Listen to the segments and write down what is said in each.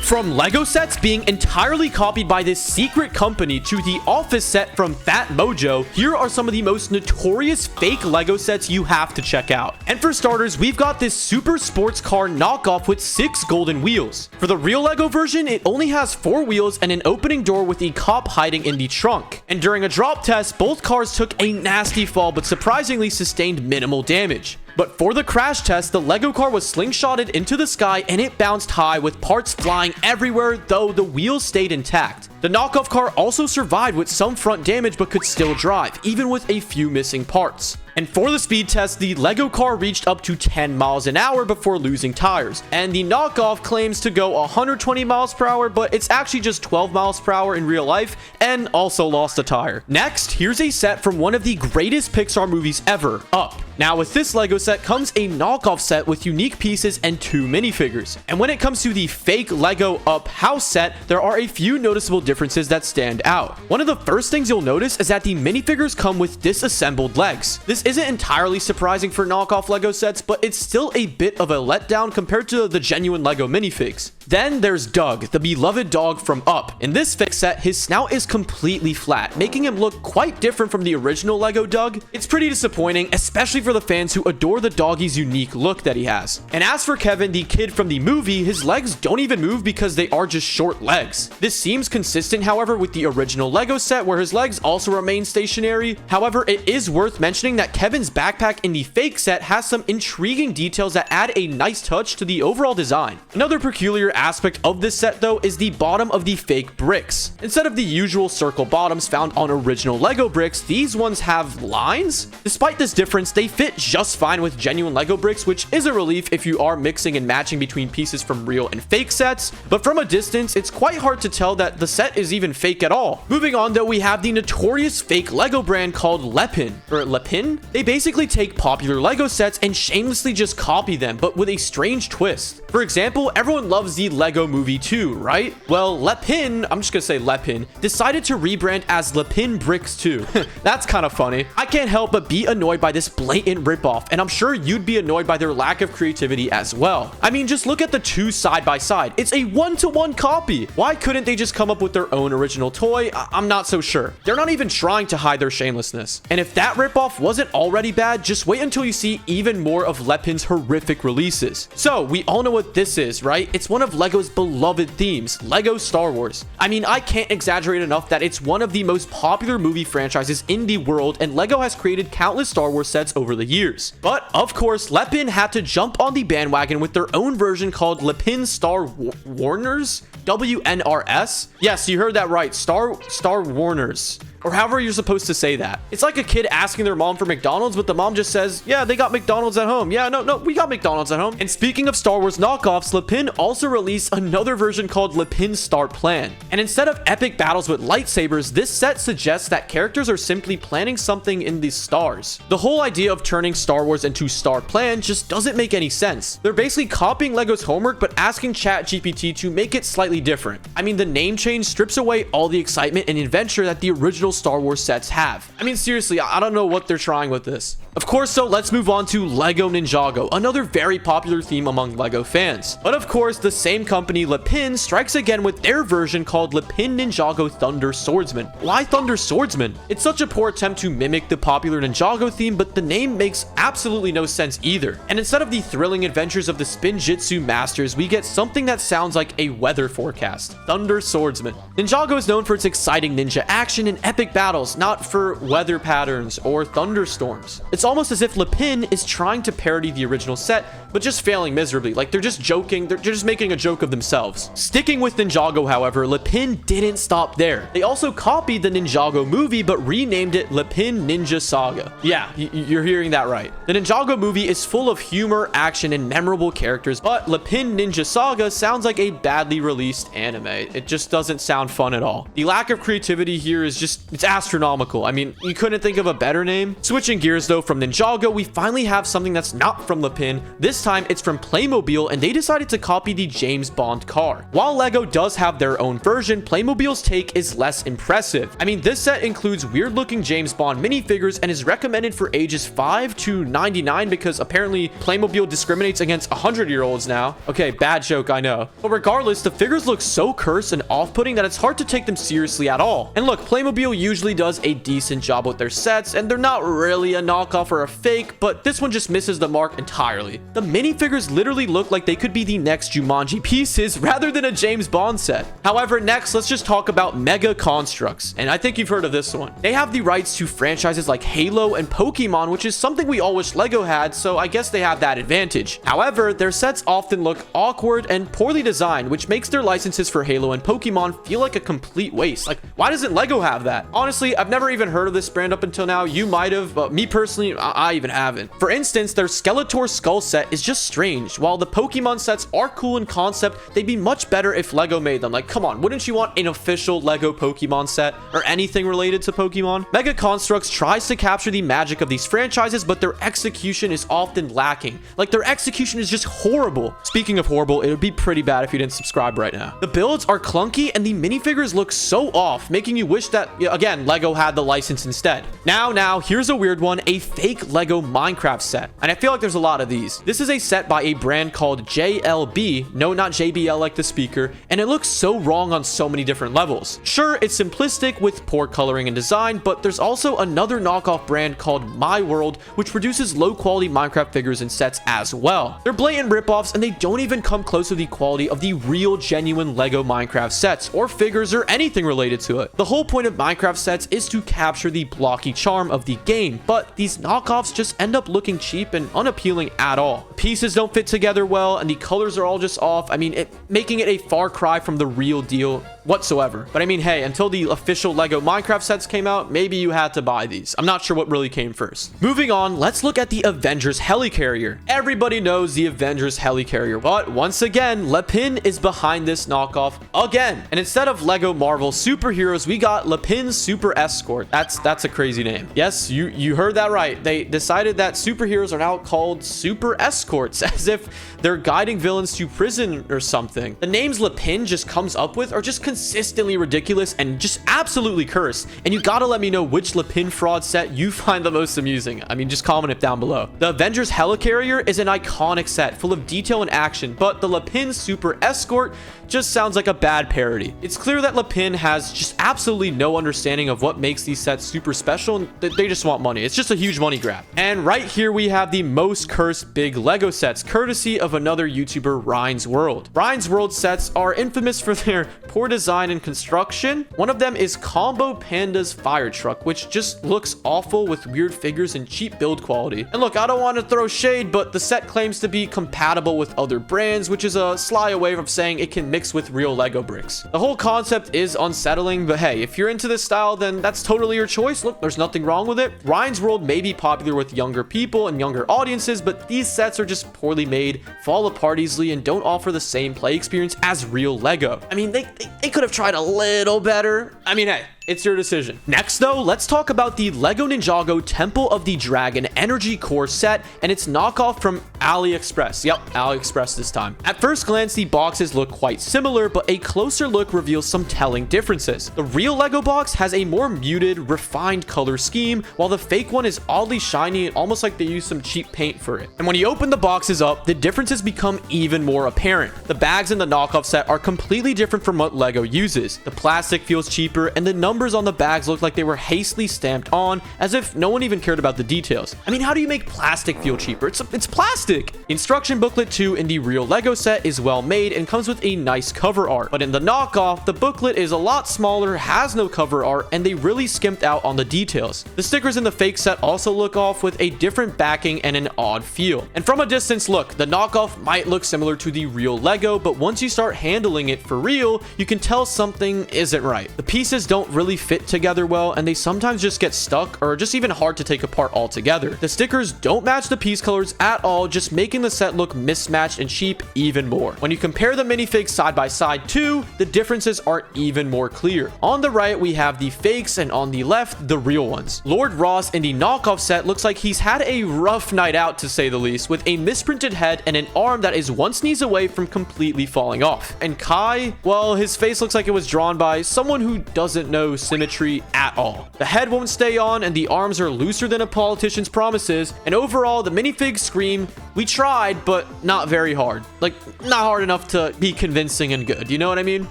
From Lego sets being entirely copied by this secret company to the Office set from Fat Mojo, here are some of the most notorious fake Lego sets you have to check out. And for starters, we've got this super sports car knockoff with 6 golden wheels. For the real Lego version, it only has 4 wheels and an opening door with a cop hiding in the trunk. And during a drop test, both cars took a nasty fall but surprisingly sustained minimal damage. But for the crash test, the Lego car was slingshotted into the sky and it bounced high with parts flying everywhere, though the wheels stayed intact. The knockoff car also survived with some front damage but could still drive, even with a few missing parts. And for the speed test, the Lego car reached up to 10 miles an hour before losing tires. And the knockoff claims to go 120 miles per hour, but it's actually just 12 miles per hour in real life, and also lost a tire. Next, here's a set from one of the greatest Pixar movies ever, Up. Now, with this Lego set comes a knockoff set with unique pieces and 2 minifigures. And when it comes to the fake Lego Up house set, there are a few noticeable differences that stand out. One of the first things you'll notice is that the minifigures come with disassembled legs. This isn't entirely surprising for knockoff Lego sets, but it's still a bit of a letdown compared to the genuine Lego minifigs. Then there's Doug, the beloved dog from Up. In this fake set, his snout is completely flat, making him look quite different from the original Lego Doug. It's pretty disappointing, especially for the fans who adore the doggy's unique look that he has. And as for Kevin, the kid from the movie, his legs don't even move because they are just short legs. This seems consistent, however, with the original Lego set where his legs also remain stationary. However, it is worth mentioning that Kevin's backpack in the fake set has some intriguing details that add a nice touch to the overall design. Another peculiar aspect of this set though is the bottom of the fake bricks. Instead of the usual circle bottoms found on original Lego bricks, these ones have lines. Despite this difference, they fit just fine with genuine Lego bricks, which is a relief if you are mixing and matching between pieces from real and fake sets. But from a distance, it's quite hard to tell that the set is even fake at all. Moving on though, we have the notorious fake Lego brand called Lepin. They basically take popular Lego sets and shamelessly just copy them, but with a strange twist. For example, everyone loves the Lego Movie 2, right? Well, Lepin, I'm just gonna say Lepin, decided to rebrand as Lepin Bricks 2. That's kind of funny. I can't help but be annoyed by this blatant ripoff, and I'm sure you'd be annoyed by their lack of creativity as well. I mean, just look at the two side by side. It's a one-to-one copy. Why couldn't they just come up with their own original toy? I'm not so sure. They're not even trying to hide their shamelessness. And if that ripoff wasn't already bad, just wait until you see even more of Lepin's horrific releases. So, we all know what this is, right? It's one of Lego's beloved themes, Lego Star Wars. I mean, I can't exaggerate enough that it's one of the most popular movie franchises in the world, and Lego has created countless Star Wars sets over the years. But, of course, Lepin had to jump on the bandwagon with their own version called Lepin Star Warners? WNRS? Yes, you heard that right. Star Warners. Or however you're supposed to say that. It's like a kid asking their mom for McDonald's, but the mom just says, yeah, they got McDonald's at home. Yeah, no, we got McDonald's at home. And speaking of Star Wars knockoffs, Lepin also released another version called Lepin Star Plan. And instead of epic battles with lightsabers, this set suggests that characters are simply planning something in the stars. The whole idea of turning Star Wars into Star Plan just doesn't make any sense. They're basically copying Lego's homework, but asking ChatGPT to make it slightly different. I mean, the name change strips away all the excitement and adventure that the original Star Wars sets have. I mean, seriously, I don't know what they're trying with this. Of course, so let's move on to Lego Ninjago, another very popular theme among Lego fans. But of course, the same company, Lepin, strikes again with their version called Lepin Ninjago Thunder Swordsman. Why Thunder Swordsman? It's such a poor attempt to mimic the popular Ninjago theme, but the name makes absolutely no sense either. And instead of the thrilling adventures of the Spinjitzu masters, we get something that sounds like a weather forecast. Thunder Swordsman. Ninjago is known for its exciting ninja action and epic battles, not for weather patterns or thunderstorms. It's almost as if Lepin is trying to parody the original set, but just failing miserably. Like, they're just joking, they're just making a joke of themselves. Sticking with Ninjago, however, Lepin didn't stop there. They also copied the Ninjago movie, but renamed it Lepin Ninja Saga. Yeah, you're hearing that right. The Ninjago movie is full of humor, action, and memorable characters, but Lepin Ninja Saga sounds like a badly released anime. It just doesn't sound fun at all. The lack of creativity here is just It's astronomical. I mean, you couldn't think of a better name. Switching gears though from Ninjago, we finally have something that's not from Lapin. This time it's from Playmobil, and they decided to copy the James Bond car. While Lego does have their own version, Playmobil's take is less impressive. I mean, this set includes weird looking James Bond minifigures and is recommended for ages 5 to 99 because apparently Playmobil discriminates against 100-year-olds now. Okay, bad joke, I know. But regardless, the figures look so cursed and off-putting that it's hard to take them seriously at all. And look, Playmobil usually does a decent job with their sets, and they're not really a knockoff or a fake, but this one just misses the mark entirely. The minifigures literally look like they could be the next Jumanji pieces rather than a James Bond set. However, next, let's just talk about Mega Constructs, and I think you've heard of this one. They have the rights to franchises like Halo and Pokemon, which is something we all wish Lego had, so I guess they have that advantage. However, their sets often look awkward and poorly designed, which makes their licenses for Halo and Pokemon feel like a complete waste. Like, why doesn't Lego have that? Honestly, I've never even heard of this brand up until now. You might have, but me personally, I even haven't. For instance, their Skeletor Skull set is just strange. While the Pokemon sets are cool in concept, they'd be much better if Lego made them. Like, come on, wouldn't you want an official Lego Pokemon set or anything related to Pokemon? Mega Constructs tries to capture the magic of these franchises, but their execution is often lacking. Like, their execution is just horrible. Speaking of horrible, it would be pretty bad if you didn't subscribe right now. The builds are clunky and the minifigures look so off, making you wish that, again, Lego had the license instead. Now, here's a weird one, a fake Lego Minecraft set. And I feel like there's a lot of these. This is a set by a brand called JLB, no, not JBL like the speaker, and it looks so wrong on so many different levels. Sure, it's simplistic with poor coloring and design, but there's also another knockoff brand called My World, which produces low quality Minecraft figures and sets as well. They're blatant ripoffs, and they don't even come close to the quality of the real genuine Lego Minecraft sets or figures or anything related to it. The whole point of Minecraft sets is to capture the blocky charm of the game, but these knockoffs just end up looking cheap and unappealing at all. The pieces don't fit together well, and the colors are all just off. I mean, making it a far cry from the real deal whatsoever. But I mean, hey, until the official Lego Minecraft sets came out, maybe you had to buy these. I'm not sure what really came first. Moving on, let's look at the Avengers Helicarrier. Everybody knows the Avengers Helicarrier, but once again, Lapin is behind this knockoff again. And instead of Lego Marvel superheroes, we got Lapin Super Escort. That's a crazy name. Yes, you heard that right. They decided that superheroes are now called super escorts, as if they're guiding villains to prison or something. The names Lapin just comes up with are just consistently ridiculous and just absolutely cursed. And you gotta let me know which Lapin fraud set you find the most amusing. I mean, just comment it down below. The Avengers Helicarrier is an iconic set full of detail and action, but the Lapin Super Escort just sounds like a bad parody. It's clear that Lapin has just absolutely no understanding of what makes these sets super special, and they just want money. It's just a huge money grab. And right here we have the most cursed big Lego sets, courtesy of another YouTuber, Ryan's World. Ryan's World sets are infamous for their poor design and construction. One of them is Combo Panda's fire truck, which just looks awful with weird figures and cheap build quality. And look, I don't want to throw shade, but the set claims to be compatible with other brands, which is a sly way of saying it can mix with real Lego bricks. The whole concept is unsettling, but hey, if you're into this style, then that's totally your choice. Look, there's nothing wrong with it. Ryan's World may be popular with younger people and younger audiences, but these sets are just poorly made, fall apart easily, and don't offer the same play experience as real Lego. I mean, they could have tried a little better. I mean, hey, it's your decision. Next though, let's talk about the Lego Ninjago Temple of the Dragon Energy Core set and its knockoff from AliExpress. Yep, AliExpress this time. At first glance, the boxes look quite similar, but a closer look reveals some telling differences. The real Lego box has a more muted, refined color scheme, while the fake one is oddly shiny and almost like they used some cheap paint for it. And when you open the boxes up, the differences become even more apparent. The bags in the knockoff set are completely different from what Lego uses. The plastic feels cheaper, and the numbers on the bags look like they were hastily stamped on, as if no one even cared about the details. I mean, how do you make plastic feel cheaper? It's plastic. The instruction booklet 2 in the real Lego set is well made and comes with a nice cover art, but in the knockoff, the booklet is a lot smaller, has no cover art, and they really skimped out on the details. The stickers in the fake set also look off with a different backing and an odd feel. And from a distance look, the knockoff might look similar to the real Lego, but once you start handling it for real, you can tell something isn't right. The pieces don't really really fit together well, and they sometimes just get stuck or just even hard to take apart altogether. The stickers don't match the piece colors at all, just making the set look mismatched and cheap even more. When you compare the minifigs side by side too, the differences are even more clear. On the right, we have the fakes, and on the left, the real ones. Lord Ross in the knockoff set looks like he's had a rough night out, to say the least, with a misprinted head and an arm that is one sneeze away from completely falling off. And Kai, well, his face looks like it was drawn by someone who doesn't know symmetry at all. The head won't stay on, and the arms are looser than a politician's promises, and overall, the minifigs scream, "We tried, but not very hard." Like, not hard enough to be convincing and good, you know what I mean?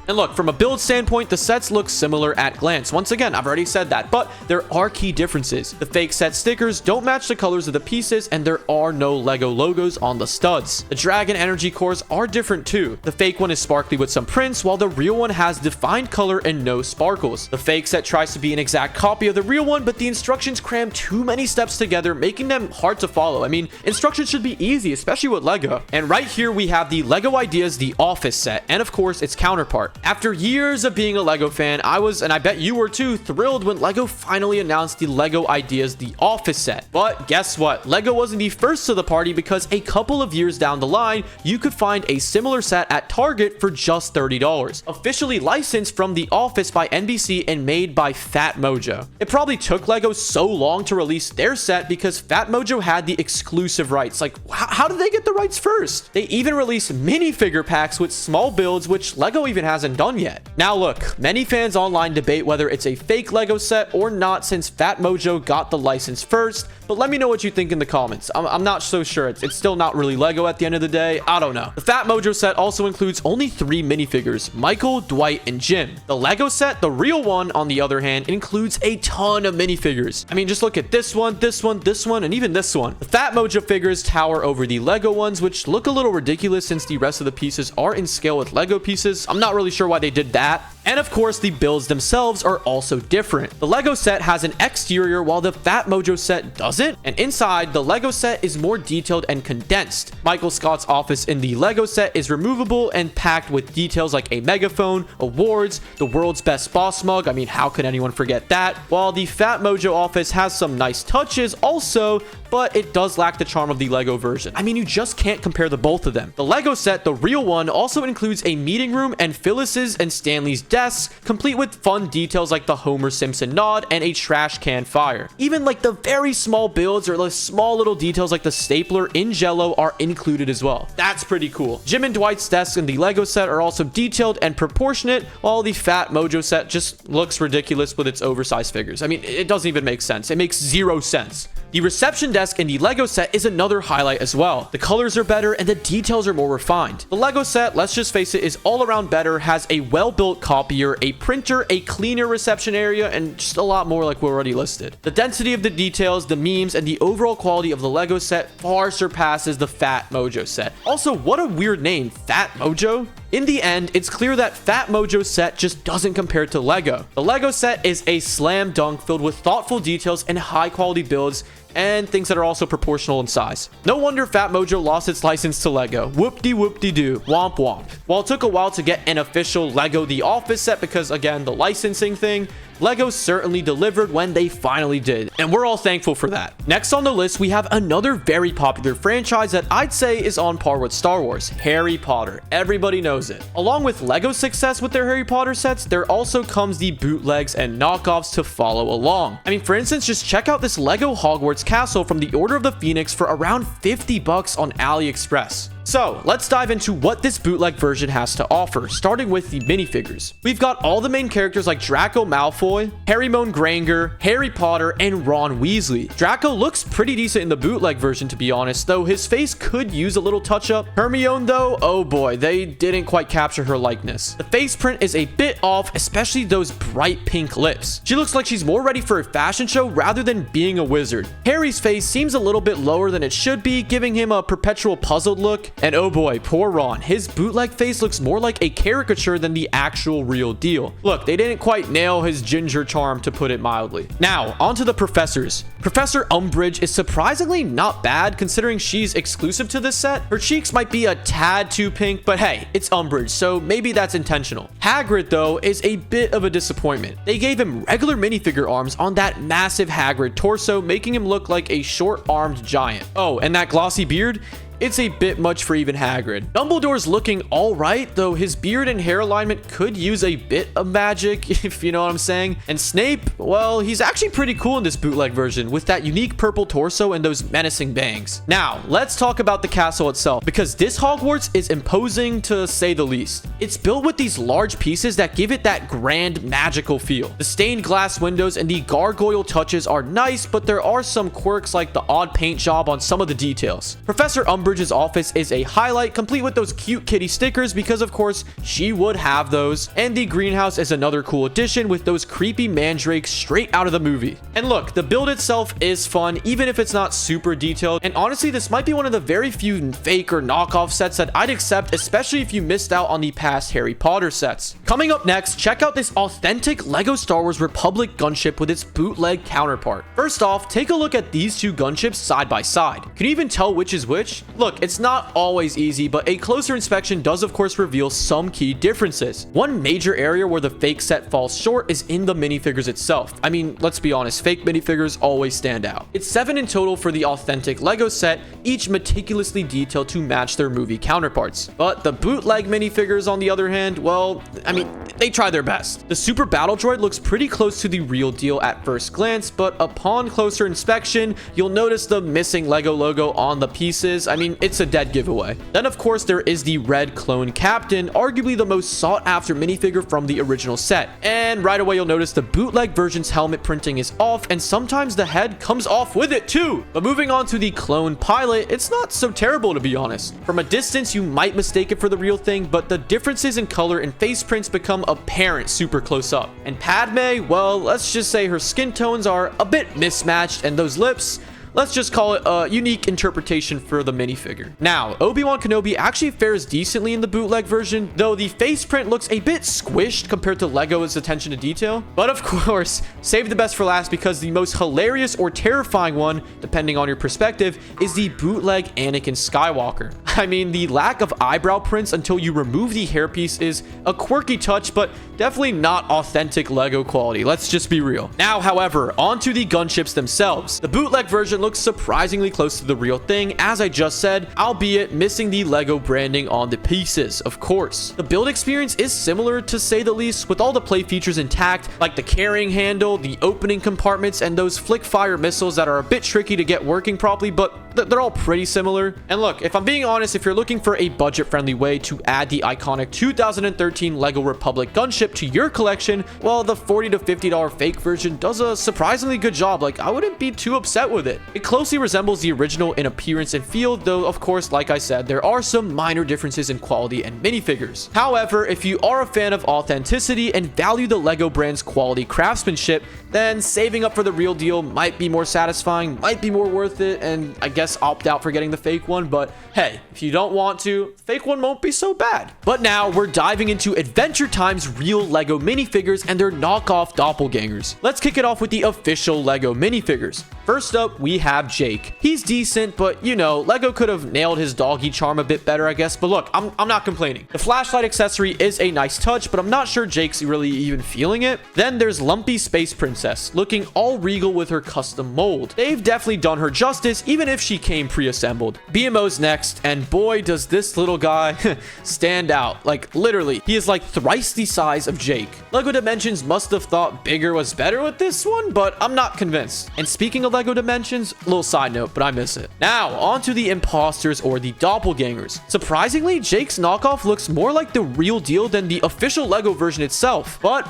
And look, from a build standpoint, the sets look similar at glance. Once again, I've already said that, but there are key differences. The fake set stickers don't match the colors of the pieces, and there are no Lego logos on the studs. The dragon energy cores are different too. The fake one is sparkly with some prints, while the real one has defined color and no sparkles. The fake set tries to be an exact copy of the real one, but the instructions cram too many steps together, making them hard to follow. I mean, instructions should be easy, especially with Lego. And right here we have the Lego Ideas The Office set, and of course its counterpart. After years of being a Lego fan, I was, and I bet you were too, thrilled when Lego finally announced the Lego Ideas The Office set. But guess what? Lego wasn't the first to the party, because a couple of years down the line, you could find a similar set at Target for just $30. Officially licensed from The Office by NBC and made by Fat Mojo. It probably took Lego so long to release their set because Fat Mojo had the exclusive rights. Like, how did they get the rights first? They even released minifigure packs with small builds, which Lego even hasn't done yet. Now look, many fans online debate whether it's a fake Lego set or not, since Fat Mojo got the license first, but let me know what you think in the comments. I'm not so sure. It's still not really Lego at the end of the day. I don't know. The Fat Mojo set also includes only 3 minifigures: Michael, Dwight, and Jim. The Lego set, the real one, on the other hand, includes a ton of minifigures. I mean, just look at this one, this one, this one, and even this one. The Fat Mojo figures tower over the Lego ones, which look a little ridiculous since the rest of the pieces are in scale with Lego pieces. I'm not really sure why they did that. And of course, the builds themselves are also different. The Lego set has an exterior, while the Fat Mojo set doesn't. And inside, the Lego set is more detailed and condensed. Michael Scott's office in the Lego set is removable and packed with details like a megaphone, awards, the world's best boss mug. I mean, how could anyone forget that? While the Fat Mojo office has some nice touches also, but it does lack the charm of the Lego version. I mean, you just can't compare the both of them. The Lego set, the real one, also includes a meeting room and Phyllis's and Stanley's desks, complete with fun details like the Homer Simpson nod and a trash can fire. Even like the very small builds or the small little details like the stapler in Jello are included as well. That's pretty cool. Jim and Dwight's desks in the Lego set are also detailed and proportionate, while the Fat Mojo set just looks ridiculous with its oversized figures. I mean, it doesn't even make sense. It makes zero sense. The reception desk in the Lego set is another highlight as well. The colors are better and the details are more refined. The Lego set, let's just face it, is all around better, has a well-built copier, a printer, a cleaner reception area, and just a lot more like we already listed. The density of the details, the memes, and the overall quality of the Lego set far surpasses the Fat Mojo set. Also, what a weird name, Fat Mojo? In the end, it's clear that Fat Mojo's set just doesn't compare to Lego. The Lego set is a slam dunk filled with thoughtful details and high quality builds, and things that are also proportional in size. No wonder Fat Mojo lost its license to Lego. Whoop-de-whoop-de-doo. Womp womp. While it took a while to get an official Lego The Office set because, again, the licensing thing, Lego certainly delivered when they finally did, and we're all thankful for that. Next on the list, we have another very popular franchise that I'd say is on par with Star Wars, Harry Potter. Everybody knows it. Along with Lego's success with their Harry Potter sets, there also comes the bootlegs and knockoffs to follow along. I mean, for instance, just check out this Lego Hogwarts castle from the Order of the Phoenix for around $50 on AliExpress. So let's dive into what this bootleg version has to offer, starting with the minifigures. We've got all the main characters like Draco Malfoy, Hermione Granger, Harry Potter, and Ron Weasley. Draco looks pretty decent in the bootleg version, to be honest, though his face could use a little touch-up. Hermione though, oh boy, they didn't quite capture her likeness. The face print is a bit off, especially those bright pink lips. She looks like she's more ready for a fashion show rather than being a wizard. Harry's face seems a little bit lower than it should be, giving him a perpetual puzzled look. And oh boy, poor Ron. His bootleg face looks more like a caricature than the actual real deal. Look, they didn't quite nail his ginger charm, to put it mildly. Now, onto the professors. Professor Umbridge is surprisingly not bad considering she's exclusive to this set. Her cheeks might be a tad too pink, but hey, it's Umbridge, so maybe that's intentional. Hagrid, though, is a bit of a disappointment. They gave him regular minifigure arms on that massive Hagrid torso, making him look like a short-armed giant. Oh, and that glossy beard? It's a bit much for even Hagrid. Dumbledore's looking alright, though his beard and hair alignment could use a bit of magic, if you know what I'm saying. And Snape, well, he's actually pretty cool in this bootleg version, with that unique purple torso and those menacing bangs. Now, let's talk about the castle itself, because this Hogwarts is imposing, to say the least. It's built with these large pieces that give it that grand, magical feel. The stained glass windows and the gargoyle touches are nice, but there are some quirks like the odd paint job on some of the details. Professor Umbridge's office is a highlight, complete with those cute kitty stickers because of course she would have those, and the greenhouse is another cool addition with those creepy mandrakes straight out of the movie. And look, the build itself is fun even if it's not super detailed, and honestly this might be one of the very few fake or knockoff sets that I'd accept, especially if you missed out on the past Harry Potter sets. Coming up next, check out this authentic LEGO Star Wars Republic gunship with its bootleg counterpart. First off, take a look at these two gunships side by side. Can you even tell which is which? Look, it's not always easy, but a closer inspection does of course reveal some key differences. One major area where the fake set falls short is in the minifigures itself. I mean, let's be honest, fake minifigures always stand out. It's 7 in total for the authentic LEGO set, each meticulously detailed to match their movie counterparts. But the bootleg minifigures, on the other hand, well, I mean, they try their best. The Super Battle Droid looks pretty close to the real deal at first glance, but upon closer inspection, you'll notice the missing LEGO logo on the pieces. I mean, it's a dead giveaway. Then of course there is the red clone captain, arguably the most sought after minifigure from the original set. And right away you'll notice the bootleg version's helmet printing is off, and sometimes the head comes off with it too. But moving on to the clone pilot, it's not so terrible to be honest. From a distance you might mistake it for the real thing, but the differences in color and face prints become apparent super close up. And Padme, well, let's just say her skin tones are a bit mismatched, and those lips, let's just call it a unique interpretation for the minifigure. Now, Obi-Wan Kenobi actually fares decently in the bootleg version, though the face print looks a bit squished compared to LEGO's attention to detail. But of course, save the best for last because the most hilarious or terrifying one, depending on your perspective, is the bootleg Anakin Skywalker. I mean, the lack of eyebrow prints until you remove the hairpiece is a quirky touch, but definitely not authentic LEGO quality. Let's just be real. Now, however, onto the gunships themselves. The bootleg version looks surprisingly close to the real thing, as I just said, albeit missing the LEGO branding on the pieces, of course. The build experience is similar to say the least, with all the play features intact, like the carrying handle, the opening compartments, and those flick fire missiles that are a bit tricky to get working properly, but they're all pretty similar. And look, if I'm being honest, if you're looking for a budget-friendly way to add the iconic 2013 LEGO Republic gunship to your collection, well, the $40 to $50 fake version does a surprisingly good job. Like, I wouldn't be too upset with it. It closely resembles the original in appearance and feel, though of course, like I said, there are some minor differences in quality and minifigures. However, if you are a fan of authenticity and value the LEGO brand's quality craftsmanship, then saving up for the real deal might be more satisfying, might be more worth it, and I guess opt out for getting the fake one. But hey, if you don't want to, the fake one won't be so bad. But now we're diving into Adventure Time's real LEGO minifigures and their knockoff doppelgangers. Let's kick it off with the official LEGO minifigures. First up, we have Jake. He's decent, but you know, LEGO could have nailed his doggy charm a bit better, I guess. But look, I'm not complaining. The flashlight accessory is a nice touch, but I'm not sure Jake's really even feeling it. Then there's Lumpy Space Princess, looking all regal with her custom mold. They've definitely done her justice, even if she came pre-assembled. BMO's next, and boy, does this little guy stand out. Like, literally, he is like thrice the size of Jake. LEGO Dimensions must have thought bigger was better with this one, but I'm not convinced. And speaking of LEGO Dimensions, little side note, but I miss it. Now, on to the imposters or the doppelgangers. Surprisingly, Jake's knockoff looks more like the real deal than the official LEGO version itself. But,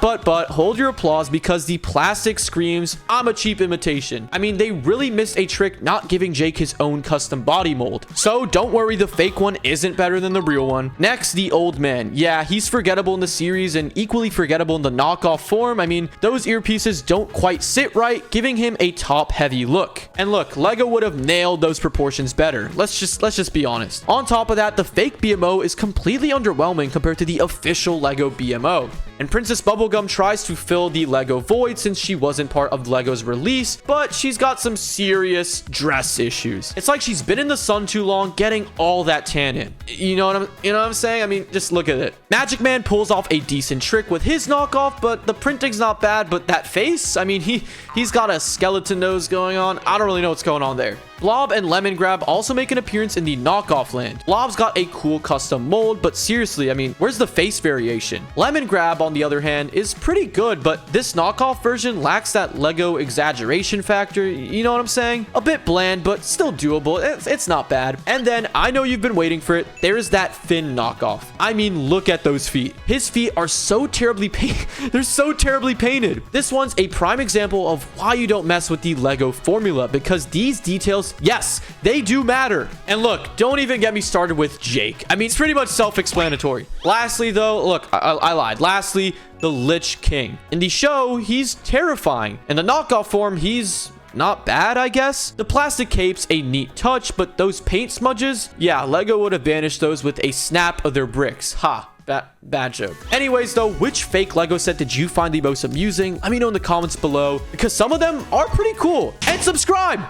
hold your applause because the plastic screams, I'm a cheap imitation. I mean, they really missed a trick not giving Jake his own custom body mold. So don't worry, the fake one isn't better than the real one. Next, the old man. Yeah, he's forgettable in the series and equally forgettable in the knockoff form. I mean, those earpieces don't quite sit right, giving him a top-heavy heavy look. And look, Lego would have nailed those proportions better. Let's just be honest. On top of that, the fake BMO is completely underwhelming compared to the official Lego BMO. And Princess Bubblegum tries to fill the Lego void since she wasn't part of Lego's release, but she's got some serious dress issues. It's like she's been in the sun too long, getting all that tan in. You know what I'm saying? I mean, just look at it. Magic Man pulls off a decent trick with his knockoff, but the printing's not bad, but that face, I mean, he's got a skeleton nose going on. I don't really know what's going on there. Blob and Lemon Grab also make an appearance in the knockoff land. Blob's got a cool custom mold, but seriously, I mean, where's the face variation? Lemon Grab, on the other hand, is pretty good, but this knockoff version lacks that Lego exaggeration factor. You know what I'm saying? A bit bland, but still doable. It's not bad. And then, I know you've been waiting for it, there's that Finn knockoff. I mean, look at those feet. His feet are so terribly painted. They're so terribly painted. This one's a prime example of why you don't mess with the Lego formula, because these details, yes, they do matter. And look, don't even get me started with Jake. I mean, it's pretty much self-explanatory. Lastly, though, look, I lied. Lastly, the Lich King. In the show, he's terrifying. In the knockoff form, he's not bad, I guess. The plastic cape's a neat touch, but those paint smudges, yeah, Lego would have banished those with a snap of their bricks. Ha. Bad joke. Anyways, though, which fake Lego set did you find the most amusing? Let me know in the comments below, because some of them are pretty cool. And subscribe!